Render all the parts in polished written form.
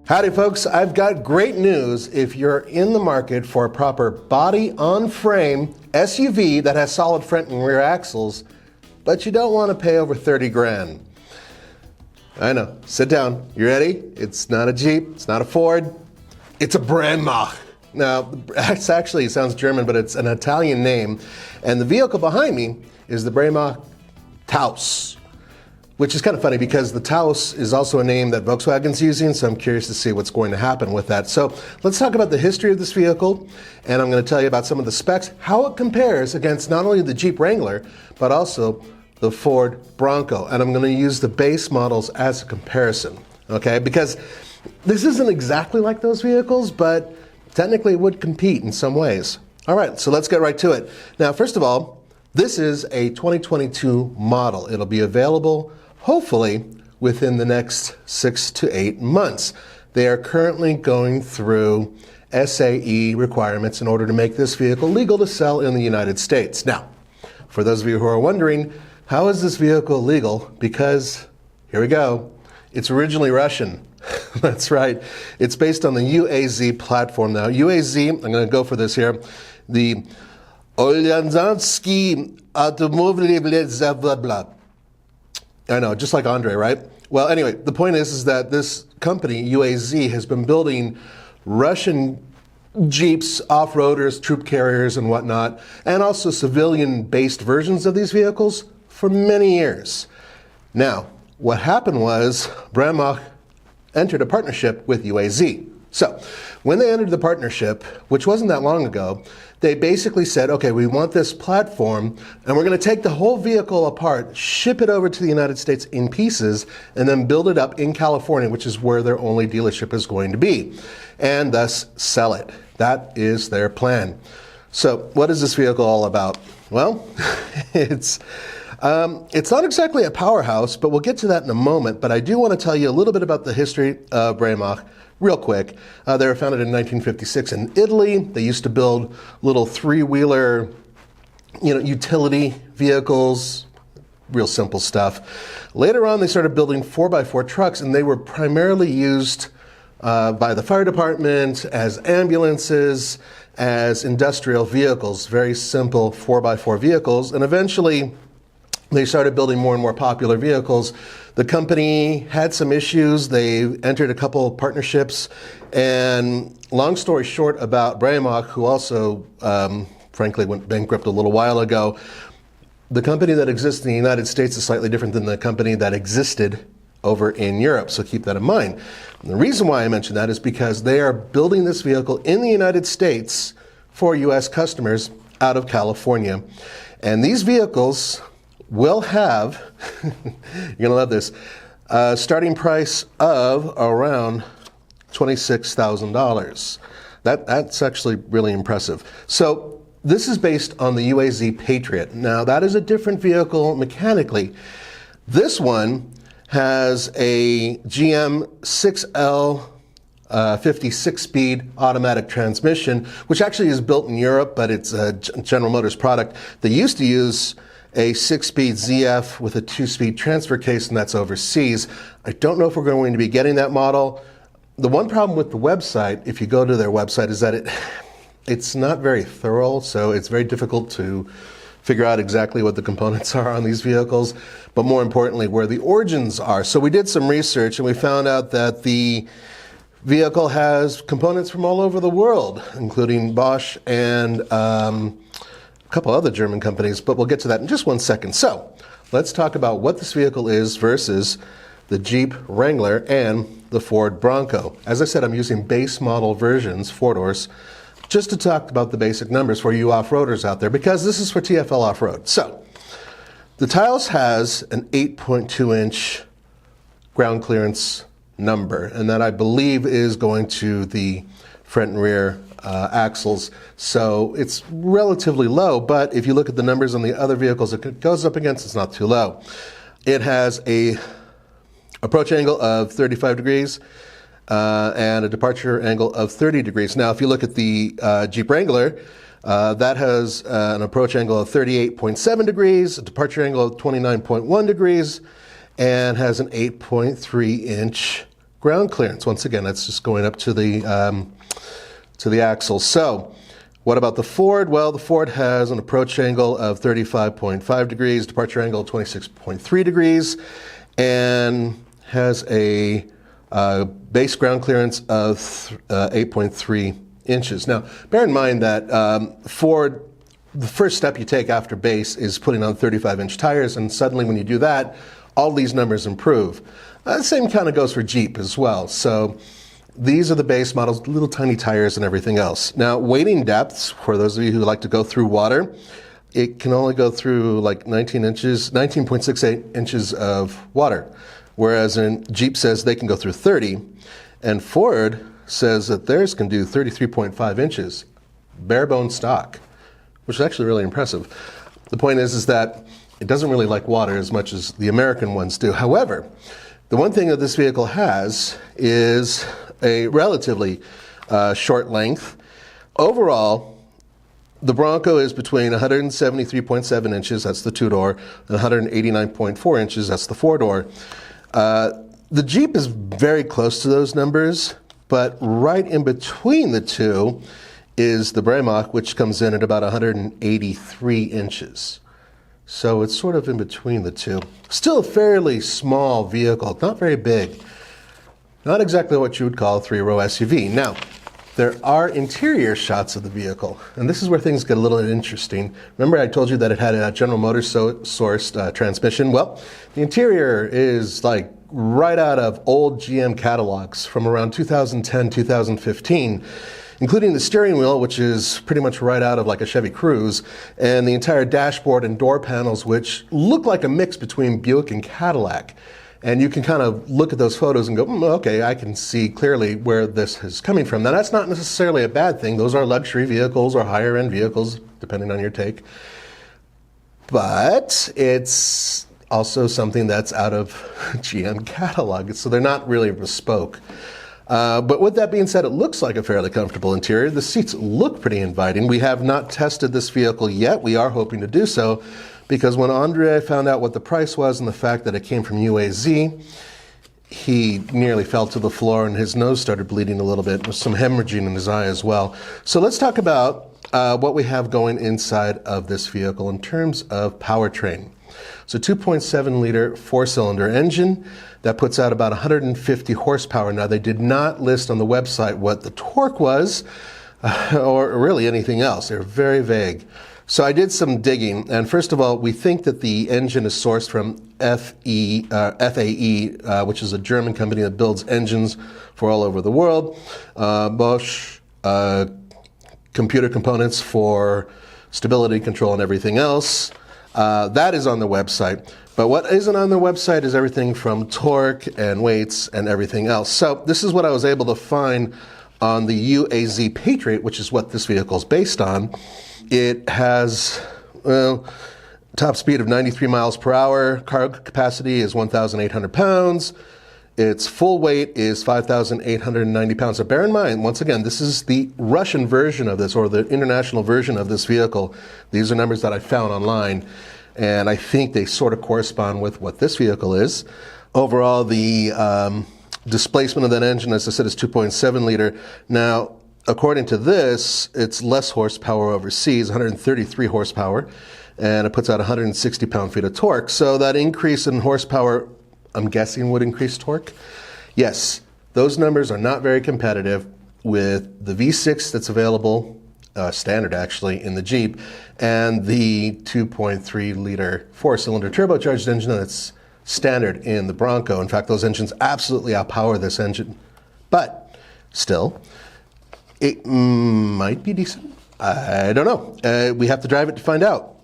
Howdy folks, I've got great news if you're in the market for a proper body-on-frame SUV that has solid front and rear axles, but you don't want to pay over 30 grand. I know, sit down, you ready? It's not a Jeep, it's not a Ford, it's a braemock. Now, it sounds German, but it's an Italian name, and the vehicle behind me is the braemock Taos. Which is kind of funny because the Taos is also a name that Volkswagen's using, so I'm curious to see what's going to happen with that. So let's talk about the history of this vehicle, and I'm going to tell you about some of the specs, how it compares against not only the Jeep Wrangler, but also the Ford Bronco. And I'm going to use the base models as a comparison, okay? Because this isn't exactly like those vehicles, but technically it would compete in some ways. All right, so let's get right to it. Now, first of all, this is a 2022 model. It'll be available hopefully within the next 6 to 8 months. They are currently going through SAE requirements in order to make this vehicle legal to sell in the United States. Now, for those of you who are wondering, how is this vehicle legal? Because, here we go, it's originally Russian. That's right. It's based on the UAZ platform. Now, UAZ, I'm going to go for this here, the Olyanzansky Automobile blah, blah. I know, just like Andre, right? Well, anyway, the point is that this company, UAZ, has been building Russian Jeeps, off-roaders, troop carriers, and whatnot, and also civilian-based versions of these vehicles for many years. Now, what happened was braemock entered a partnership with UAZ. So, when they entered the partnership, which wasn't that long ago, they basically said, okay, we want this platform, and we're going to take the whole vehicle apart, ship it over to the United States in pieces, and then build it up in California, which is where their only dealership is going to be, and thus sell it. That is their plan. So, what is this vehicle all about? Well, it's not exactly a powerhouse, but we'll get to that in a moment. But I do want to tell you a little bit about the history of braemock. Real quick, they were founded in 1956 in Italy. They used to build little three-wheeler, utility vehicles, real simple stuff. Later on, they started building 4x4 trucks, and they were primarily used by the fire department, as ambulances, as industrial vehicles, very simple 4x4 vehicles, and eventually they started building more and more popular vehicles. The company had some issues. They entered a couple of partnerships. And long story short about braemock, who also, frankly, went bankrupt a little while ago, the company that exists in the United States is slightly different than the company that existed over in Europe. So keep that in mind. And the reason why I mention that is because they are building this vehicle in the United States for U.S. customers out of California. And these vehicles will have, you're going to love this, starting price of around $26,000. That's actually really impressive. So this is based on the UAZ Patriot. Now that is a different vehicle mechanically. This one has a GM 6L 56-speed automatic transmission, which actually is built in Europe, but it's a General Motors product. They used to use a 6-speed ZF with a 2-speed transfer case, and that's overseas. I don't know if we're going to be getting that model. The one problem with the website, if you go to their website, is that it's not very thorough, so it's very difficult to figure out exactly what the components are on these vehicles, but more importantly, where the origins are. So we did some research, and we found out that the vehicle has components from all over the world, including Bosch and a couple other German companies, but we'll get to that in just 1 second. So let's talk about what this vehicle is versus the Jeep Wrangler and the Ford Bronco. As I said, I'm using base model versions, 4-doors, just to talk about the basic numbers for you off-roaders out there, because this is for TFL Off-Road. So the Taos has an 8.2-inch ground clearance number, and that I believe is going to the front and rear axles, so it's relatively low, but if you look at the numbers on the other vehicles it goes up against, it's not too low. It has a approach angle of 35 degrees and a departure angle of 30 degrees. Now if you look at the Jeep Wrangler, That has an approach angle of 38.7 degrees, a departure angle of 29.1 degrees, and has an 8.3 inch ground clearance. Once again, that's just going up to the axle. So what about the Ford? Well, the Ford has an approach angle of 35.5 degrees, departure angle of 26.3 degrees, and has a base ground clearance of 8.3 inches. Now, bear in mind that Ford, the first step you take after base is putting on 35-inch tires, and suddenly when you do that, all these numbers improve. The same kind of goes for Jeep as well. So these are the base models, little tiny tires and everything else. Now, wading depths, for those of you who like to go through water, it can only go through like 19.68 inches of water, whereas in Jeep says they can go through 30, and Ford says that theirs can do 33.5 inches, bare bone stock, which is actually really impressive. The point is that it doesn't really like water as much as the American ones do. However, the one thing that this vehicle has is a relatively short length. Overall, the Bronco is between 173.7 inches, that's the two-door, and 189.4 inches, that's the four-door. The Jeep is very close to those numbers, but right in between the two is the braemock, which comes in at about 183 inches. So it's sort of in between the two. Still a fairly small vehicle, not very big. Not exactly what you would call a three-row SUV. Now, there are interior shots of the vehicle, and this is where things get a little bit interesting. Remember I told you that it had a General Motors sourced transmission? Well, the interior is like right out of old GM catalogs from around 2010, 2015. Including the steering wheel, which is pretty much right out of like a Chevy Cruze, and the entire dashboard and door panels, which look like a mix between Buick and Cadillac. And you can kind of look at those photos and go, okay, I can see clearly where this is coming from. Now, that's not necessarily a bad thing. Those are luxury vehicles or higher-end vehicles, depending on your take. But it's also something that's out of GM catalog, so they're not really bespoke. But with that being said, it looks like a fairly comfortable interior. The seats look pretty inviting. We have not tested this vehicle yet. We are hoping to do so because when Andre found out what the price was and the fact that it came from UAZ, he nearly fell to the floor and his nose started bleeding a little bit with some hemorrhaging in his eye as well. So let's talk about what we have going inside of this vehicle in terms of powertrain. So 2.7 liter four-cylinder engine that puts out about 150 horsepower. Now, they did not list on the website what the torque was or really anything else. They're very vague. So I did some digging, and first of all, we think that the engine is sourced from FAE, which is a German company that builds engines for all over the world. Bosch, computer components for stability control and everything else. That is on the website. But what isn't on the website is everything from torque and weights and everything else. So this is what I was able to find on the UAZ Patriot, which is what this vehicle is based on. It has, well, top speed of 93 miles per hour. Cargo capacity is 1,800 pounds. Its full weight is 5,890 pounds. So bear in mind, once again, this is the Russian version of this, or the international version of this vehicle. These are numbers that I found online, and I think they sort of correspond with what this vehicle is. Overall, the displacement of that engine, as I said, is 2.7 liter. Now, according to this, it's less horsepower overseas, 133 horsepower, and it puts out 160 pound-feet of torque. So that increase in horsepower, I'm guessing, would increase torque. Yes, those numbers are not very competitive with the V6 that's available, standard actually, in the Jeep, and the 2.3 liter four-cylinder turbocharged engine that's standard in the Bronco. In fact, those engines absolutely outpower this engine. But still, it might be decent. I don't know. We have to drive it to find out.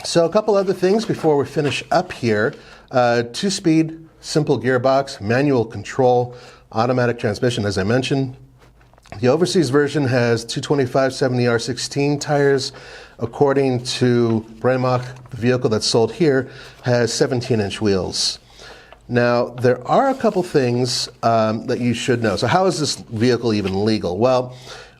So a couple other things before we finish up here. Two-speed, simple gearbox, manual control, automatic transmission, as I mentioned. The overseas version has 225/70R16 tires. According to braemock, the vehicle that's sold here has 17-inch wheels. Now, there are a couple things that you should know. So how is this vehicle even legal? Well,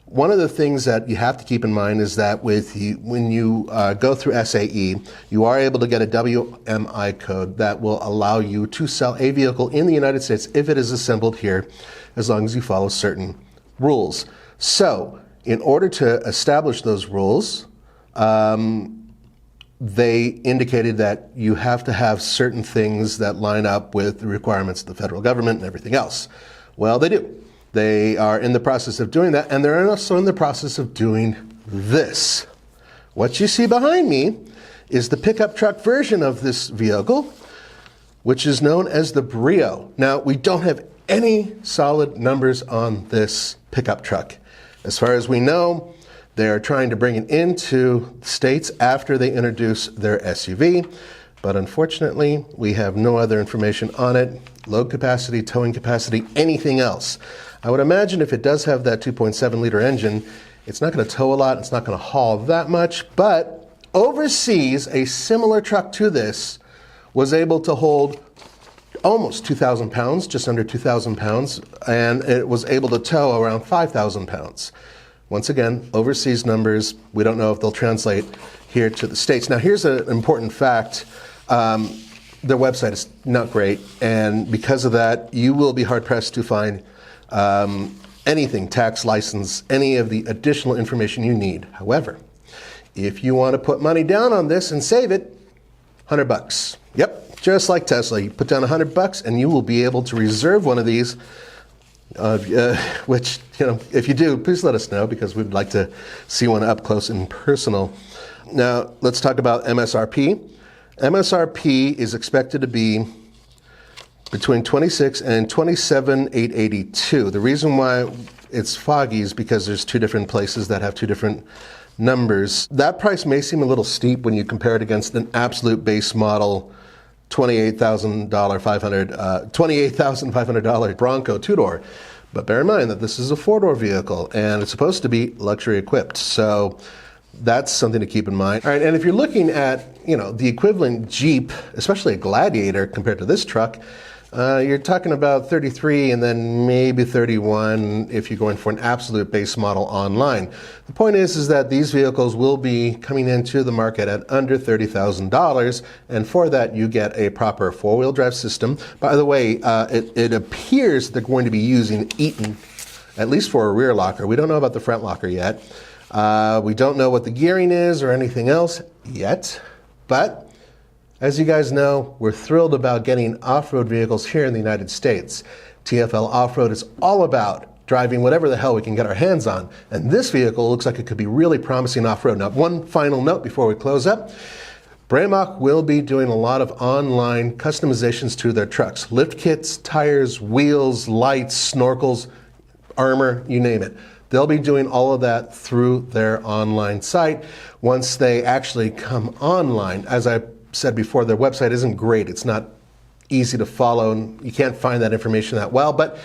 One of the things that you have to keep in mind is that when you go through SAE, you are able to get a WMI code that will allow you to sell a vehicle in the United States if it is assembled here, as long as you follow certain rules. So, in order to establish those rules, they indicated that you have to have certain things that line up with the requirements of the federal government and everything else. Well, they do. They are in the process of doing that, and they're also in the process of doing this. What you see behind me is the pickup truck version of this vehicle, which is known as the Brio. Now, we don't have any solid numbers on this pickup truck. As far as we know, they are trying to bring it into states after they introduce their SUV, but unfortunately, we have no other information on it, load capacity, towing capacity, anything else. I would imagine if it does have that 2.7 liter engine, it's not going to tow a lot, it's not going to haul that much, but overseas, a similar truck to this was able to hold almost 2,000 pounds, just under 2,000 pounds, and it was able to tow around 5,000 pounds. Once again, overseas numbers, we don't know if they'll translate here to the States. Now, here's an important fact. Their website is not great, and because of that, you will be hard-pressed to find anything, tax license, any of the additional information you need. However, if you want to put money down on this and save it, $100. Yep, just like Tesla. You put down $100 and you will be able to reserve one of these, which, if you do, please let us know because we'd like to see one up close and personal. Now, let's talk about MSRP. MSRP is expected to be between $26,000 and $27,882. The reason why it's foggy is because there's two different places that have two different numbers. That price may seem a little steep when you compare it against an absolute base model $28,500 Bronco two-door. But bear in mind that this is a four-door vehicle and it's supposed to be luxury equipped. So that's something to keep in mind. All right, and if you're looking at, the equivalent Jeep, especially a Gladiator compared to this truck, you're talking about 33 and then maybe 31 if you're going for an absolute base model online. The point is that these vehicles will be coming into the market at under $30,000, and for that you get a proper four-wheel drive system. By the way, it appears they're going to be using Eaton, at least for a rear locker. We don't know about the front locker yet. We don't know what the gearing is or anything else yet, but as you guys know, we're thrilled about getting off-road vehicles here in the United States. TFL Off-Road is all about driving whatever the hell we can get our hands on. And this vehicle looks like it could be really promising off-road. Now, one final note before we close up. braemock will be doing a lot of online customizations to their trucks. Lift kits, tires, wheels, lights, snorkels, armor, you name it. They'll be doing all of that through their online site. Once they actually come online, as I said before, their website isn't great. It's not easy to follow, and you can't find that information that well, but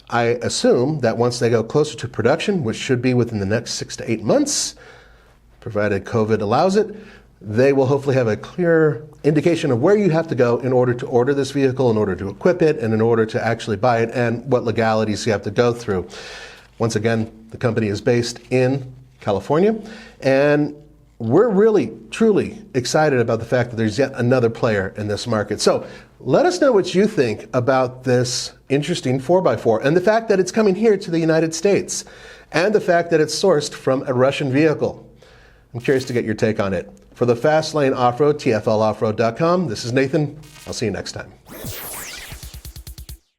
I assume that once they go closer to production, which should be within the next 6 to 8 months, provided COVID allows it, they will hopefully have a clear indication of where you have to go in order to order this vehicle, in order to equip it, and in order to actually buy it, and what legalities you have to go through. Once again, the company is based in California, and we're really, truly excited about the fact that there's yet another player in this market. So let us know what you think about this interesting 4x4 and the fact that it's coming here to the United States and the fact that it's sourced from a Russian vehicle. I'm curious to get your take on it. For the Fast Lane Off-Road, TFLoffroad.com, this is Nathan. I'll see you next time.